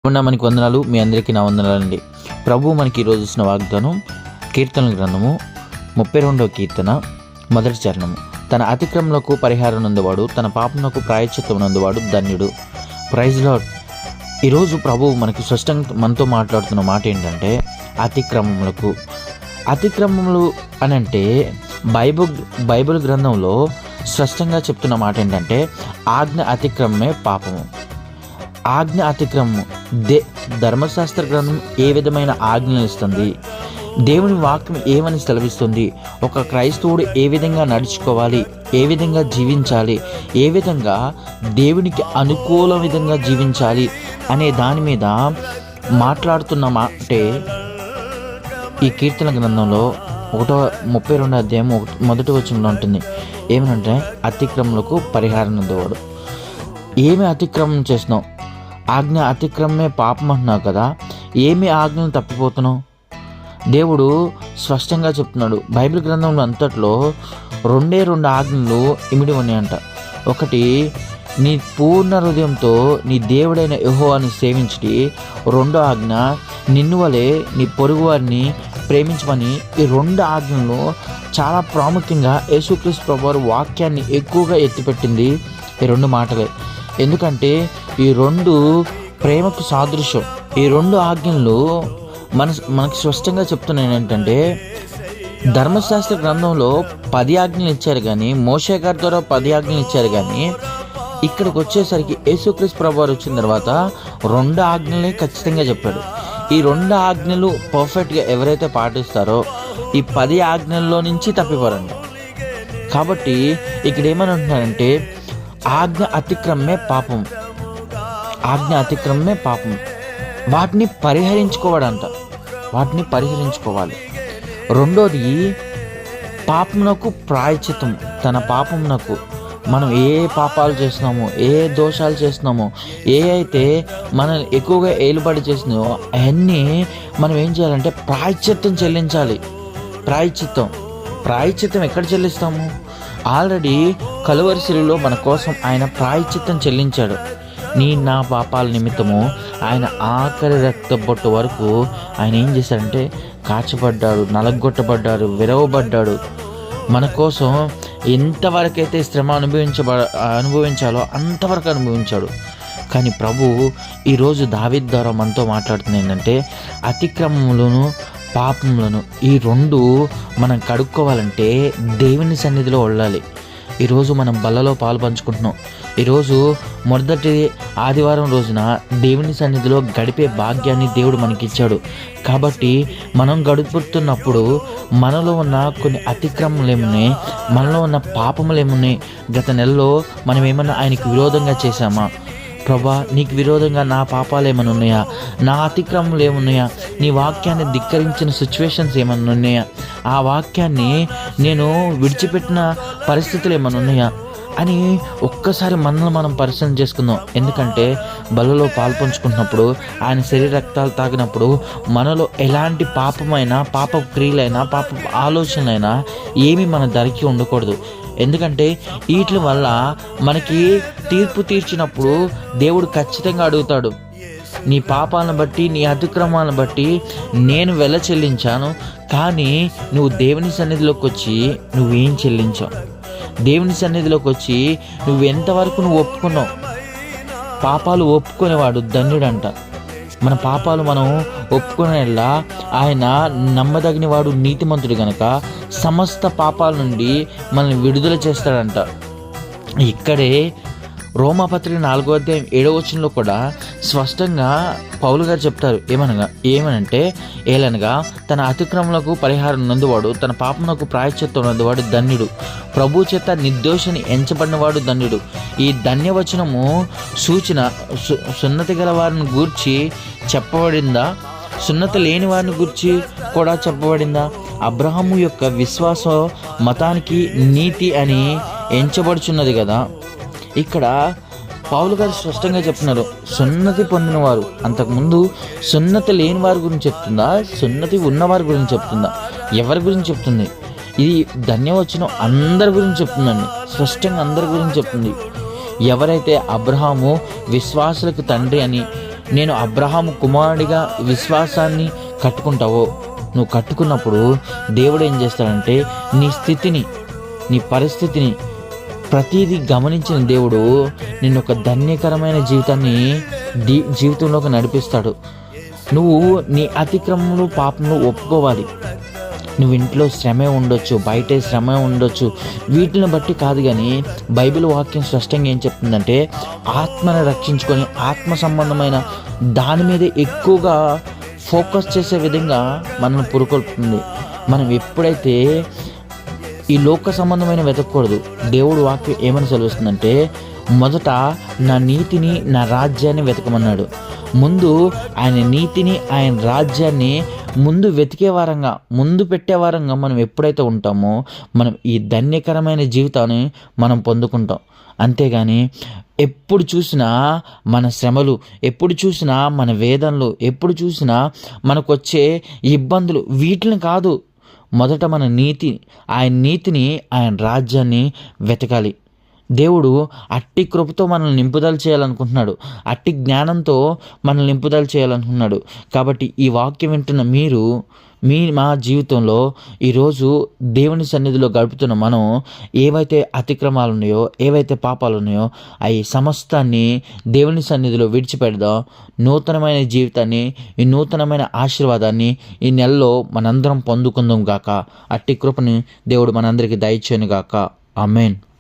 మనకి వందనాలు. మీ అందరికీ నా వందనాలండి. ప్రభు మనకి ఈరోజు ఇచ్చిన వాగ్దానం కీర్తనల గ్రంథము 32వ కీర్తన మొదటి చరణము. తన అతిక్రమలకు పరిహారం నందువాడు, తన పాపమునకు ప్రాయశ్చిత్తం నందువాడు ధన్యుడు. Praise lord. ఈరోజు ప్రభు మనకి స్పష్టంగా మనతో మాట్లాడుతున్న మాట ఏంటంటే అతిక్రమములు అని అంటే బైబిల్ గ్రంథంలో స్పష్టంగా చెప్తున్న మాట ఏంటంటే ఆజ్ఞ అతిక్రమమే పాపము. ఆజ్ఞ అతిక్రమము ధర్మశాస్త్ర గ్రంథం ఏ విధమైన ఆజ్ఞలు ఇస్తుంది, దేవుని వాక్యం ఏమని సెలవిస్తుంది, ఒక క్రైస్తవుడు ఏ విధంగా నడుచుకోవాలి, ఏ విధంగా జీవించాలి, ఏ విధంగా దేవునికి అనుకూల విధంగా జీవించాలి అనే దాని మీద మాట్లాడుతున్న మాటే ఈ కీర్తన గ్రంథంలో 32వ అధ్యాయం మొదటి వచనంలో ఉంటుంది. ఏమనంటే అతిక్రమలకు పరిహారం నందువాడు. ఏమి అతిక్రమం చేస్తున్నావు? ఆజ్ఞ అతిక్రమమే పాపం అంటున్నావు కదా, ఏమి ఆజ్ఞను తప్పిపోతున్నావు? దేవుడు స్పష్టంగా చెప్తున్నాడు. బైబిల్ గ్రంథంలో అంతట్లో రెండే ఆజ్ఞలు ఇమిడి ఉన్నాయంట. ఒకటి, నీ పూర్ణ హృదయంతో నీ దేవుడైన యెహోవాను సేవించి. రెండో ఆజ్ఞ, నిన్ను వలె నీ పొరుగు వారిని ప్రేమించమని. ఈ 2 ఆజ్ఞలు చాలా ప్రాముఖ్యంగా యేసుక్రీస్తు ప్రభువారు వాక్యాన్ని ఎక్కువగా ఎత్తిపెట్టింది ఈ 2 మాటలే. ఎందుకంటే ఈ 2 ప్రేమకు సాదృశ్యం. ఈ 2 ఆజ్ఞలు మనకు స్పష్టంగా చెప్తున్నాయి ఏంటంటే, ధర్మశాస్త్ర గ్రంథంలో 10 ఆజ్ఞలు ఇచ్చారు కానీ, మోషే గారి ద్వారా 10 ఆజ్ఞలు ఇచ్చారు కానీ, ఇక్కడికి వచ్చేసరికి యేసుక్రీస్తు ప్రభువారు వచ్చిన తర్వాత 2 ఆజ్ఞలే ఖచ్చితంగా చెప్పాడు. ఈ 2 ఆజ్ఞలు పర్ఫెక్ట్గా ఎవరైతే పాటిస్తారో ఈ 10 ఆజ్ఞల్లో నుంచి తప్పిపోరండి. కాబట్టి ఇక్కడ ఏమని అంటున్నారంటే ఆజ్ఞ అతిక్రమమే పాపం. ఆజ్ఞ అతిక్రమమే పాపం. వాటిని పరిహరించుకోవాలి. రెండోది, పాపమునకు ప్రాయశ్చిత్తం. తన పాపమునకు మనం ఏ పాపాలు చేస్తున్నామో, ఏ దోషాలు చేస్తున్నామో, ఏ అయితే మనం ఎక్కువగా ఏలుబడి చేసినామో అవన్నీ మనం ఏం చేయాలంటే ప్రాయశ్చిత్తం చెల్లించాలి. ప్రాయశ్చిత్తం ఎక్కడ చెల్లిస్తాము? ఆల్రెడీ కలువరి శిలువలో మన కోసం ఆయన ప్రాయశ్చిత్తం చెల్లించాడు. నా పాపాల నిమిత్తము ఆయన ఆఖరి రక్త బొట్టు వరకు ఆయన ఏం చేశాడంటే కాచబడ్డాడు, నలగొట్టబడ్డాడు, విరవబడ్డాడు. మన కోసం ఎంతవరకైతే శ్రమ అనుభవించాలో అంతవరకు అనుభవించాడు. కానీ ప్రభు ఈరోజు దావీదు ద్వారా మనతో మాట్లాడుతుంది ఏంటంటే అతిక్రమములను పాపములను ఈ 2 మనం కడుక్కోవాలంటే దేవుని సన్నిధిలో వెళ్ళాలి. ఈరోజు మనం బల్లలో పాలు పంచుకుంటున్నాం. ఈరోజు మొదటి ఆదివారం రోజున దేవుని సన్నిధిలో గడిపే భాగ్యాన్ని దేవుడు మనకిచ్చాడు. కాబట్టి మనం గడుపుతున్నప్పుడు మనలో ఉన్న కొన్ని అతిక్రమలు ఏమున్నాయి, మనలో ఉన్న పాపములు ఏమున్నాయి, గత నెలలో మనం ఏమన్నా ఆయనకి విరోధంగా చేశామా? ప్రభా, నీకు విరోధంగా నా పాపాలు ఏమైనా ఉన్నాయా, నా అతిక్రమలు ఏమున్నాయా, నీ వాక్యాన్ని ధిక్కరించిన సిచ్యువేషన్స్ ఏమైనా ఉన్నాయా, ఆ వాక్యాన్ని నేను విడిచిపెట్టిన పరిస్థితులు ఏమైనా ఉన్నాయా అని ఒక్కసారి మనల్ని మనం పరిశీలన చేసుకుందాం. ఎందుకంటే బలలో పాలు పంచుకుంటున్నప్పుడు, ఆయన శరీర రక్తాలు తాగినప్పుడు మనలో ఎలాంటి పాపమైనా, పాప క్రియలైనా, పాప ఆలోచనలైనా ఏమీ మన ధరికి ఉండకూడదు. ఎందుకంటే వీటి వల్ల మనకి తీర్పు తీర్చినప్పుడు దేవుడు ఖచ్చితంగా అడుగుతాడు, నీ పాపాలను బట్టి, నీ అతిక్రమాలను బట్టి నేను వెల చెల్లించాను, కానీ నువ్వు దేవుని సన్నిధిలోకి వచ్చి నువ్వేం చెల్లించావు? దేవుని సన్నిధిలోకి వచ్చి నువ్వు ఎంతవరకు నువ్వు ఒప్పుకున్నావు? పాపాలు ఒప్పుకునేవాడు ధన్యుడంట. మన పాపాలు మనం ఒప్పుకునేలా ఆయన నమ్మదగినవాడు, నీతిమంతుడు గనక సమస్త పాపాల నుండి మనల్ని విడుదల చేస్తాడంట. ఇక్కడే రోమాపత్రిక 4వ అధ్యాయం 7వ వచనంలో కూడా స్పష్టంగా పౌలు గారు చెప్తారు. ఏమనంటే ఏలనగా తన అతిక్రమలకు పరిహారం నందువాడు, తన పాపమునకు ప్రాయశ్చిత్తం నందువాడు ధన్యుడు. ప్రభు చేత నిర్దోషిని ఎంచబడినవాడు ధన్యుడు. ఈ ధన్యవచనము సూచన సున్నతి గల వారిని గూర్చి చెప్పబడిందా, సున్నతి లేని వారిని గూర్చి కూడా చెప్పబడిందా? అబ్రహాము యొక్క విశ్వాస మతానికి నీతి అని ఎంచబడుచున్నది కదా. ఇక్కడ పౌలు గారు స్పష్టంగా చెప్తున్నారు, సున్నతి పొందినవారు. అంతకుముందు సున్నతి లేని వారి గురించి చెప్తుందా, సున్నతి ఉన్నవారి గురించి చెప్తుందా? ఎవరి గురించి చెప్తుంది? ఇది ధన్యవచనం అందరి గురించి చెప్తుందండి. స్పష్టంగా అందరి గురించి చెప్తుంది. ఎవరైతే అబ్రహాము విశ్వాసులకు తండ్రి అని నేను అబ్రహాము కుమారుడిగా విశ్వాసాన్ని కట్టుకుంటావో, నువ్వు కట్టుకున్నప్పుడు దేవుడు ఏం చేస్తాడంటే నీ స్థితిని, నీ పరిస్థితిని ప్రతిదీ గమనించిన దేవుడు నిన్ను ఒక ధన్యకరమైన జీవితంలోకి నడిపిస్తాడు. నువ్వు నీ అతిక్రమములు పాపములు ఒప్పుకోవాలి. నువ్వు ఇంట్లో శ్రమే ఉండొచ్చు, బయటే శ్రమే ఉండొచ్చు, వీటిని బట్టి కాదు. కానీ బైబిల్ వాక్యం స్పష్టంగా ఏం చెప్తుందంటే ఆత్మను రక్షించుకొని ఆత్మ సంబంధమైన దాని మీద ఎక్కువగా ఫోకస్ చేసే విధంగా మనల్ని పురుకొల్పుతుంది. మనం ఎప్పుడైతే ఈ లోక సంబంధమైన వెతకూడదు, దేవుడు వాక్యం ఏమని సెలవుస్తుందంటే మొదట నా నీతిని నా రాజ్యాన్ని వెతకమన్నాడు. ముందు ఆయన నీతిని ఆయన రాజ్యాన్ని ముందు వెతికే వారంగా, ముందు పెట్టే వారంగా మనం ఎప్పుడైతే ఉంటామో మనం ఈ ధన్యకరమైన జీవితాన్ని మనం పొందుకుంటాం. అంతేగాని ఎప్పుడు చూసినా మన శ్రమలు, ఎప్పుడు చూసినా మన వేదనలు, ఎప్పుడు చూసినా మనకు వచ్చే ఇబ్బందులు వీటిని కాదు, మొదట మన ఆయన నీతిని ఆయన రాజ్యాన్ని వెతకాలి. దేవుడు అట్టి కృపతో మనల్ని నింపుదల చేయాలనుకుంటున్నాడు, అట్టి జ్ఞానంతో మనల్ని నింపుదల చేయాలనుకుంటున్నాడు. కాబట్టి ఈ వాక్యం వింటున్న మా జీవితంలో ఈరోజు దేవుని సన్నిధిలో గడుపుతున్న మనం ఏవైతే అతిక్రమాలు ఉన్నాయో, ఏవైతే పాపాలు ఉన్నాయో అవి సమస్తాన్ని దేవుని సన్నిధిలో విడిచిపెడదాం. నూతనమైన జీవితాన్ని, ఈ నూతనమైన ఆశీర్వాదాన్ని ఈ నెలలో మనందరం పొందుకుందాం గాక. అట్టి కృపని దేవుడు మనందరికీ దయచేయను గాక. ఆమేన్.